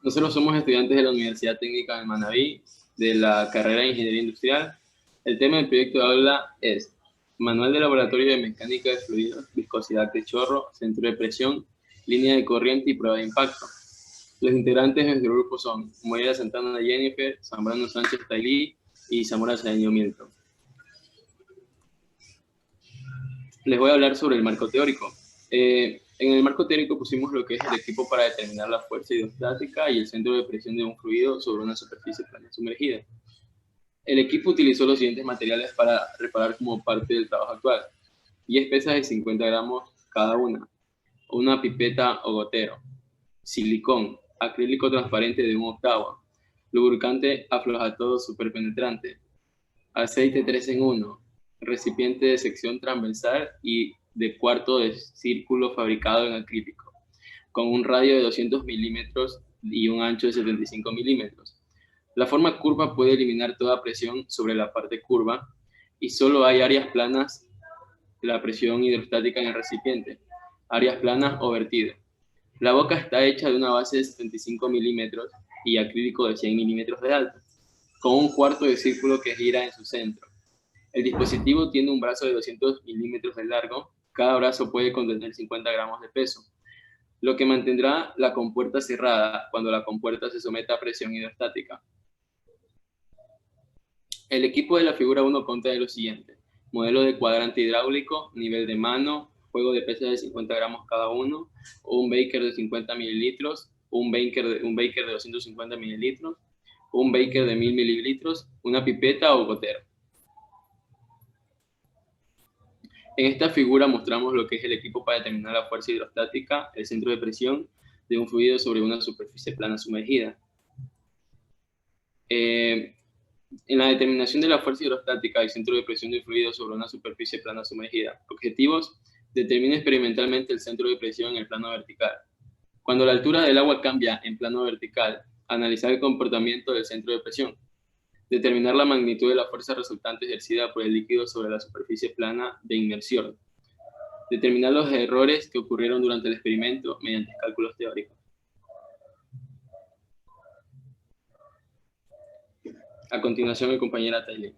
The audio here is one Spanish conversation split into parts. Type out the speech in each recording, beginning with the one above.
Nosotros somos estudiantes de la Universidad Técnica de Manabí, de la carrera de Ingeniería Industrial. El tema del proyecto de aula es Manual de Laboratorio de Mecánica de Fluidos, Viscosidad de Chorro, Centro de Presión, Línea de Corriente y Prueba de Impacto. Los integrantes de nuestro grupo son Moira Santana Jennifer, Zambrano Sánchez Tailí y Zamora Cedeño Milton. Les voy a hablar sobre el marco teórico. En el marco teórico pusimos lo que es el equipo para determinar la fuerza hidrostática y el centro de presión de un fluido sobre una superficie plana sumergida. El equipo utilizó los siguientes materiales para reparar como parte del trabajo actual. 10 pesas de 50 gramos cada una pipeta o gotero, silicón, acrílico transparente de 1/8, lubricante aflojatodo superpenetrante, aceite 3 en 1, recipiente de sección transversal y de cuarto de círculo fabricado en acrílico, con un radio de 200 milímetros y un ancho de 75 milímetros. La forma curva puede eliminar toda presión sobre la parte curva y solo hay áreas planas de la presión hidrostática en el recipiente, áreas planas o vertido. La boca está hecha de una base de 75 milímetros y acrílico de 100 milímetros de alto, con un cuarto de círculo que gira en su centro. El dispositivo tiene un brazo de 200 milímetros de largo. Cada brazo puede contener 50 gramos de peso, lo que mantendrá la compuerta cerrada cuando la compuerta se someta a presión hidrostática. El equipo de la figura 1 consta de lo siguiente: modelo de cuadrante hidráulico, nivel de mano, juego de pesas de 50 gramos cada uno, un beaker de 50 mililitros, un beaker de 250 mililitros, un beaker de 1000 mililitros, una pipeta o gotero. En esta figura mostramos lo que es el equipo para determinar la fuerza hidrostática, el centro de presión de un fluido sobre una superficie plana sumergida. En la determinación de la fuerza hidrostática y centro de presión del fluido sobre una superficie plana sumergida. Objetivos: determina experimentalmente el centro de presión en el plano vertical. Cuando la altura del agua cambia en plano vertical, analizar el comportamiento del centro de presión. Determinar la magnitud de la fuerza resultante ejercida por el líquido sobre la superficie plana de inmersión. Determinar los errores que ocurrieron durante el experimento mediante cálculos teóricos. A continuación, mi compañera Taylor.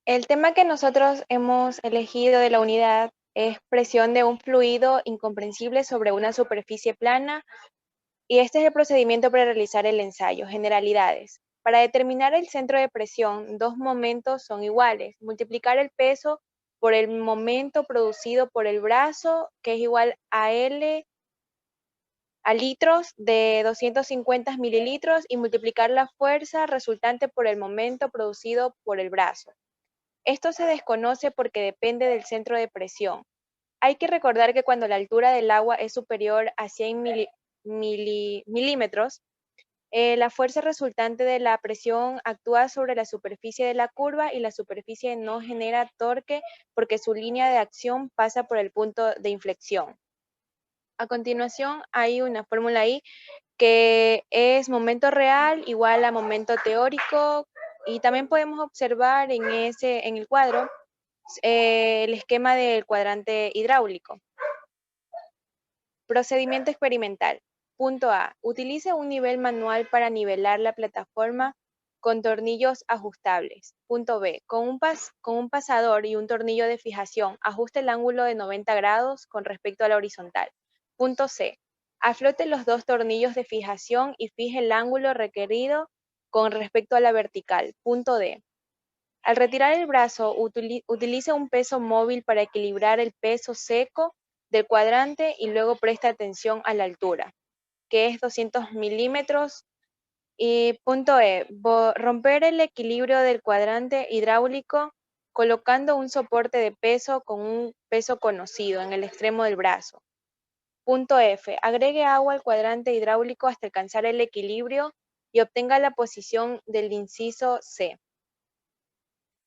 El tema que nosotros hemos elegido de la unidad es presión de un fluido incomprensible sobre una superficie plana, y este es el procedimiento para realizar el ensayo. Generalidades. Para determinar el centro de presión, dos momentos son iguales. Multiplicar el peso por el momento producido por el brazo, que es igual a L a litros de 250 mililitros, y multiplicar la fuerza resultante por el momento producido por el brazo. Esto se desconoce porque depende del centro de presión. Hay que recordar que cuando la altura del agua es superior a 100 milímetros, la fuerza resultante de la presión actúa sobre la superficie de la curva y la superficie no genera torque porque su línea de acción pasa por el punto de inflexión. A continuación hay una fórmula ahí que es momento real igual a momento teórico, y también podemos observar en el cuadro el esquema del cuadrante hidráulico. Procedimiento experimental. Punto A. Utilice un nivel manual para nivelar la plataforma con tornillos ajustables. Punto B. Con un pasador y un tornillo de fijación, ajuste el ángulo de 90 grados con respecto a la horizontal. Punto C. Aflote los dos tornillos de fijación y fije el ángulo requerido con respecto a la vertical. Punto D. Al retirar el brazo, utilice un peso móvil para equilibrar el peso seco del cuadrante y luego preste atención a la altura, que es 200 milímetros. Y punto E, romper el equilibrio del cuadrante hidráulico colocando un soporte de peso con un peso conocido en el extremo del brazo. Punto F, agregue agua al cuadrante hidráulico hasta alcanzar el equilibrio y obtenga la posición del inciso C.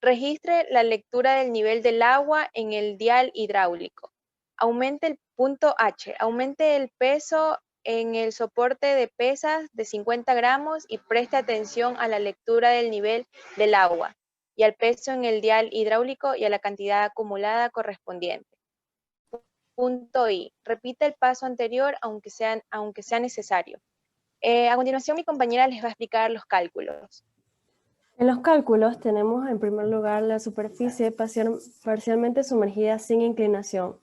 Registre la lectura del nivel del agua en el dial hidráulico. Aumente el punto H, aumente el peso en el soporte de pesas de 50 gramos y preste atención a la lectura del nivel del agua y al peso en el dial hidráulico y a la cantidad acumulada correspondiente. Punto I. Repite el paso anterior aunque sea necesario. A continuación mi compañera les va a explicar los cálculos. En los cálculos tenemos en primer lugar la superficie parcialmente sumergida sin inclinación.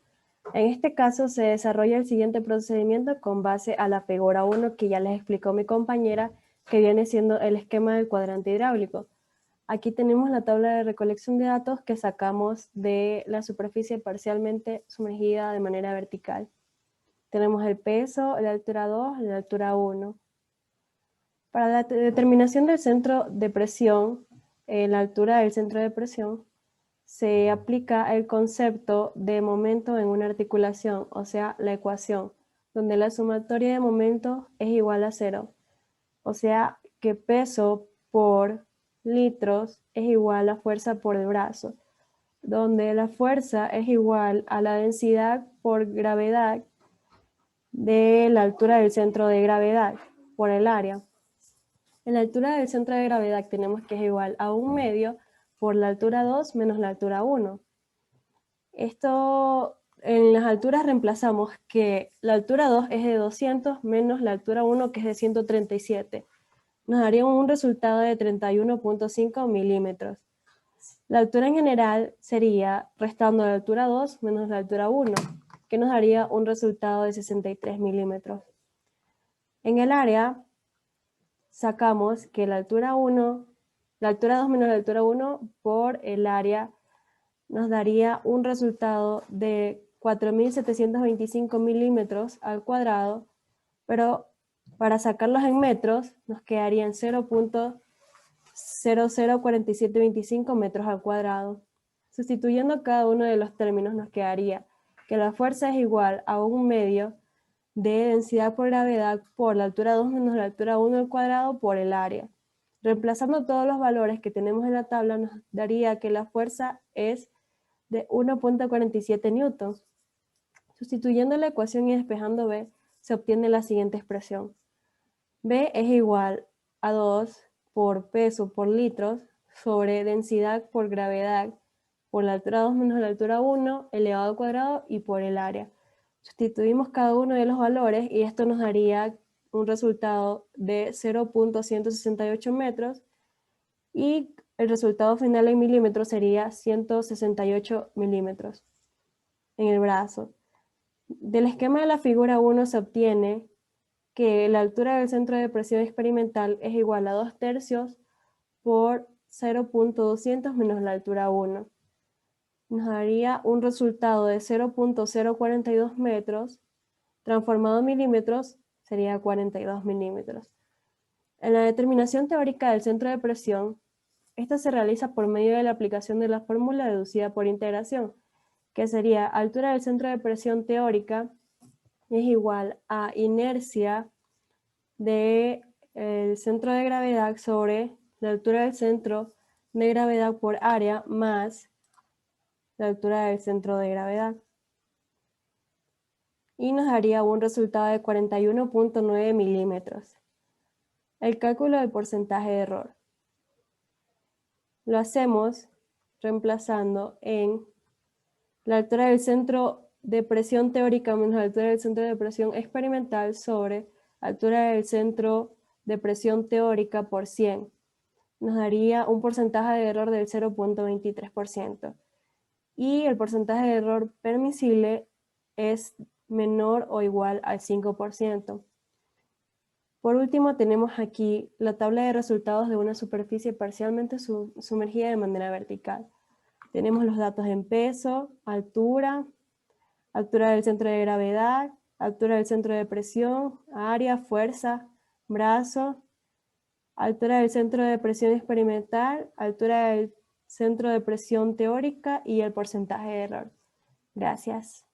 En este caso se desarrolla el siguiente procedimiento con base a la figura 1 que ya les explicó mi compañera, que viene siendo el esquema del cuadrante hidráulico. Aquí tenemos la tabla de recolección de datos que sacamos de la superficie parcialmente sumergida de manera vertical. Tenemos el peso, la altura 2, la altura 1. Para la determinación del centro de presión, la altura del centro de presión, se aplica el concepto de momento en una articulación, o sea, la ecuación, donde la sumatoria de momentos es igual a 0. O sea, que peso por litros es igual a fuerza por el brazo, donde la fuerza es igual a la densidad por gravedad de la altura del centro de gravedad por el área. En la altura del centro de gravedad tenemos que es igual a 1 medio por la altura 2 menos la altura 1. Esto, en las alturas reemplazamos que la altura 2 es de 200 menos la altura 1 que es de 137. Nos daría un resultado de 31.5 milímetros. La altura en general sería restando la altura 2 menos la altura 1, que nos daría un resultado de 63 milímetros. En el área sacamos que la altura 2 menos la altura 1 por el área nos daría un resultado de 4.725 milímetros al cuadrado, pero para sacarlos en metros nos quedarían 0.004725 metros al cuadrado. Sustituyendo cada uno de los términos nos quedaría que la fuerza es igual a 1 medio de densidad por gravedad por la altura 2 menos la altura 1 al cuadrado por el área. Reemplazando todos los valores que tenemos en la tabla nos daría que la fuerza es de 1.47 newtons. Sustituyendo la ecuación y despejando B, se obtiene la siguiente expresión. B es igual a 2 por peso por litros sobre densidad por gravedad por la altura 2 menos la altura 1 elevado al cuadrado y por el área. Sustituimos cada uno de los valores y esto nos daría un resultado de 0.168 metros y el resultado final en milímetros sería 168 milímetros en el brazo. Del esquema de la figura 1 se obtiene que la altura del centro de presión experimental es igual a 2/3 por 0.200 menos la altura 1. Nos daría un resultado de 0.042 metros, transformado en milímetros sería 42 milímetros. En la determinación teórica del centro de presión, esta se realiza por medio de la aplicación de la fórmula deducida por integración, que sería altura del centro de presión teórica es igual a inercia del centro de gravedad sobre la altura del centro de gravedad por área más la altura del centro de gravedad. Y nos daría un resultado de 41.9 milímetros. El cálculo del porcentaje de error lo hacemos reemplazando en la altura del centro de presión teórica menos la altura del centro de presión experimental sobre altura del centro de presión teórica por 100. Nos daría un porcentaje de error del 0.23%. Y el porcentaje de error permisible es menor o igual al 5%. Por último, tenemos aquí la tabla de resultados de una superficie parcialmente sumergida de manera vertical. Tenemos los datos en peso, altura del centro de gravedad, altura del centro de presión, área, fuerza, brazo, altura del centro de presión experimental, altura del centro de presión teórica y el porcentaje de error. Gracias.